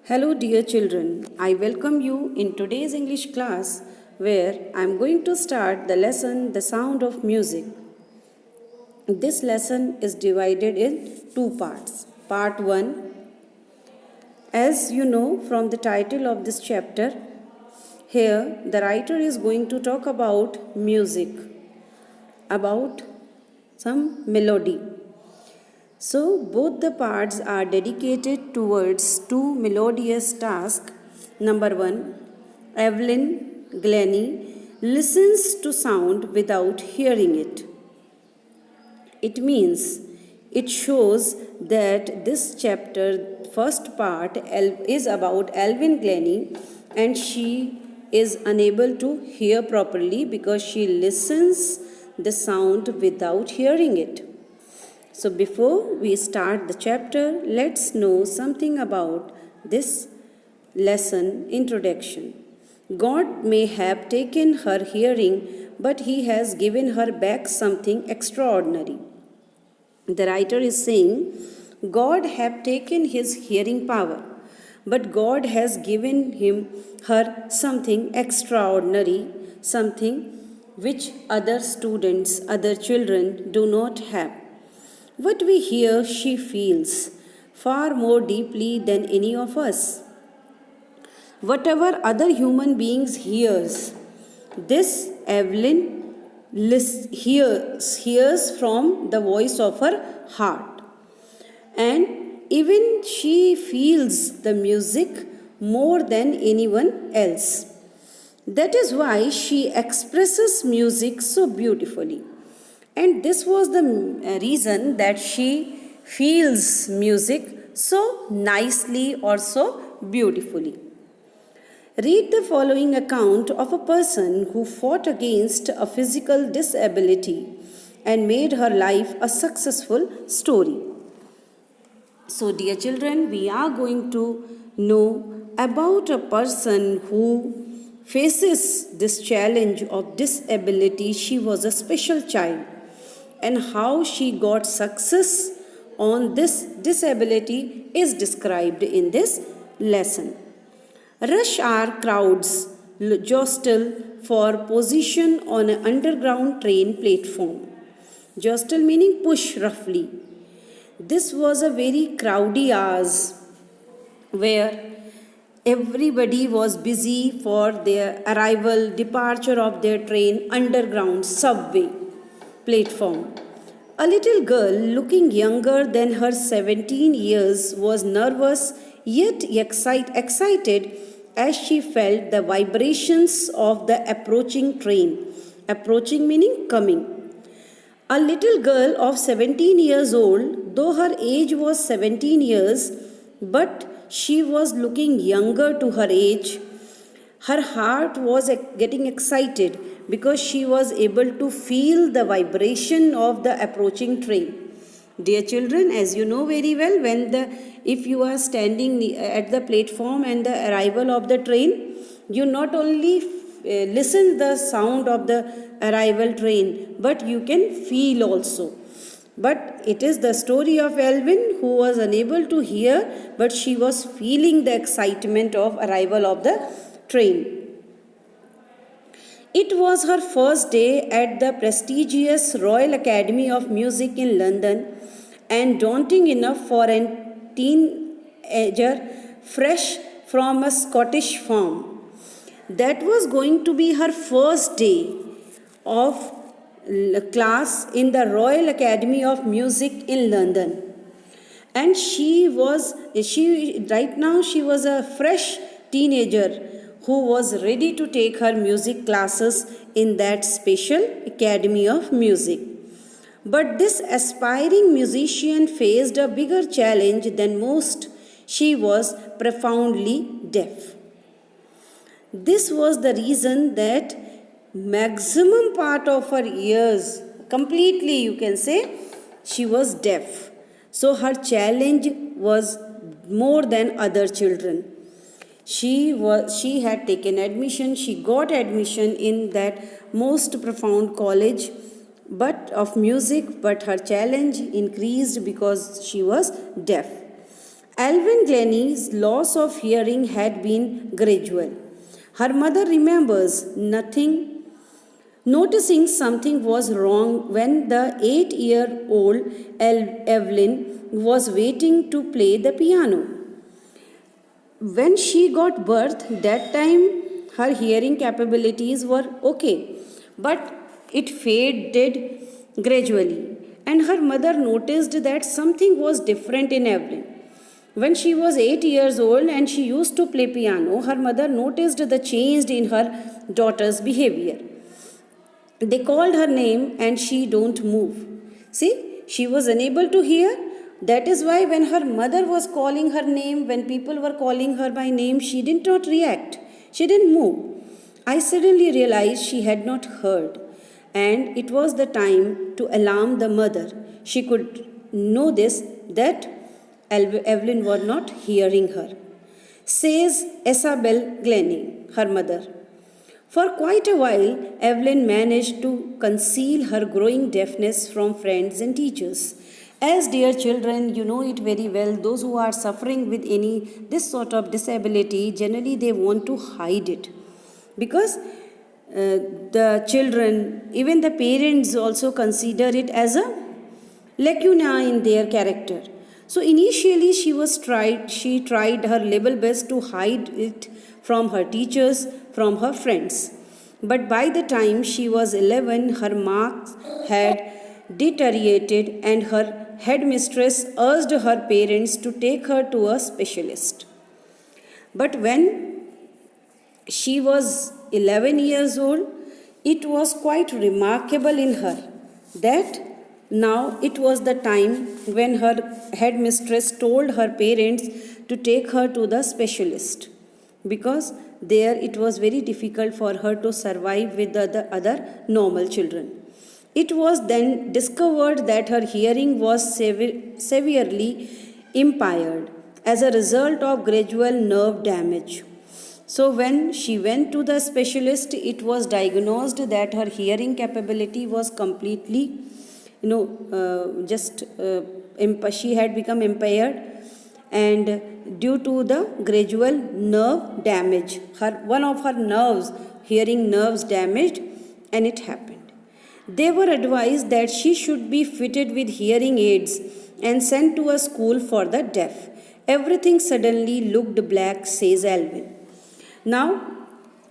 Hello, dear children. I welcome you in today's English class where I am going to start the lesson The Sound of Music. This lesson is divided in two parts. Part 1, as you know from the title of this chapter, here the writer is going to talk about music, about some melody. So, both the parts are dedicated towards two melodious tasks. Number 1, Evelyn Glennie listens to sound without hearing it. It means it shows that this chapter, first part, is about Evelyn Glennie and she is unable to hear properly because she listens the sound without hearing it. So before we start the chapter, let's know something about this lesson introduction. God may have taken her hearing, but He has given her back something extraordinary. The writer is saying, God have taken his hearing power, but God has given her something extraordinary, something which other students, other children do not have. What we hear, she feels far more deeply than any of us. Whatever other human beings hears, this Evelyn hears from the voice of her heart. And even she feels the music more than anyone else. That is why she expresses music so beautifully. And this was the reason that she feels music so nicely or so beautifully. Read the following account of a person who fought against a physical disability and made her life a successful story. So, dear children, we are going to know about a person who faces this challenge of disability. She was a special child, and how she got success on this disability is described in this lesson. Rush hour crowds jostle for position on an underground train platform. Jostle meaning push roughly. This was a very crowdy hours where everybody was busy for their arrival, departure of their train, underground subway platform. A little girl looking younger than her 17 years was nervous yet excited as she felt the vibrations of the approaching train. Approaching meaning coming. A little girl of 17 years old, though her age was 17 years, but she was looking younger to her age. Her heart was getting excited because she was able to feel the vibration of the approaching train. Dear children, as you know very well, if you are standing at the platform and the arrival of the train, you not only listen the sound of the arrival train, but you can feel also. But it is the story of Evelyn who was unable to hear, but she was feeling the excitement of arrival of the train. It was her first day at the prestigious Royal Academy of Music in London, and daunting enough for a teenager fresh from a Scottish farm. That was going to be her first day of class in the Royal Academy of Music in London. And she was a fresh teenager who was ready to take her music classes in that special academy of music. But this aspiring musician faced a bigger challenge than most. She was profoundly deaf. This was the reason that maximum part of her years, completely you can say, she was deaf. So her challenge was more than other children. She had taken admission, she got admission in that most profound college but of music, but her challenge increased because she was deaf. Alvin Glennie's loss of hearing had been gradual. Her mother remembers noticing something was wrong when the 8-year-old Evelyn was waiting to play the piano. When she got birth, that time her hearing capabilities were okay, but it faded gradually, and her mother noticed that something was different in Evelyn. When she was 8 years old and she used to play piano, her mother noticed the change in her daughter's behavior. They called her name and she don't move. See, she was unable to hear. That is why when her mother was calling her name, when people were calling her by name, she did not react. She didn't move. I suddenly realized she had not heard, and it was the time to alarm the mother. She could know this that Evelyn was not hearing her. Says Isabel Glennie, her mother. For quite a while, Evelyn managed to conceal her growing deafness from friends and teachers. As dear children, you know it very well, those who are suffering with this sort of disability, generally they want to hide it. Because the children, even the parents also consider it as a lacuna in their character. So initially she tried her level best to hide it from her teachers, from her friends. But by the time she was 11, her marks had deteriorated and her headmistress urged her parents to take her to a specialist. But when she was 11 years old, it was quite remarkable in her that now it was the time when her headmistress told her parents to take her to the specialist, because there it was very difficult for her to survive with the other normal children. It was then discovered that her hearing was severely impaired as a result of gradual nerve damage. So when she went to the specialist, it was diagnosed that her hearing capability was completely, she had become impaired, and due to the gradual nerve damage, one of her hearing nerves damaged, and it happened. They were advised that she should be fitted with hearing aids and sent to a school for the deaf. Everything suddenly looked black, says Alvin. Now,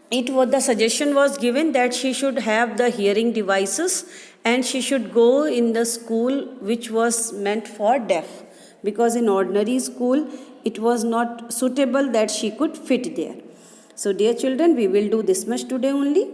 the suggestion was given that she should have the hearing devices and she should go in the school which was meant for deaf, because in ordinary school it was not suitable that she could fit there. So dear children, we will do this much today only.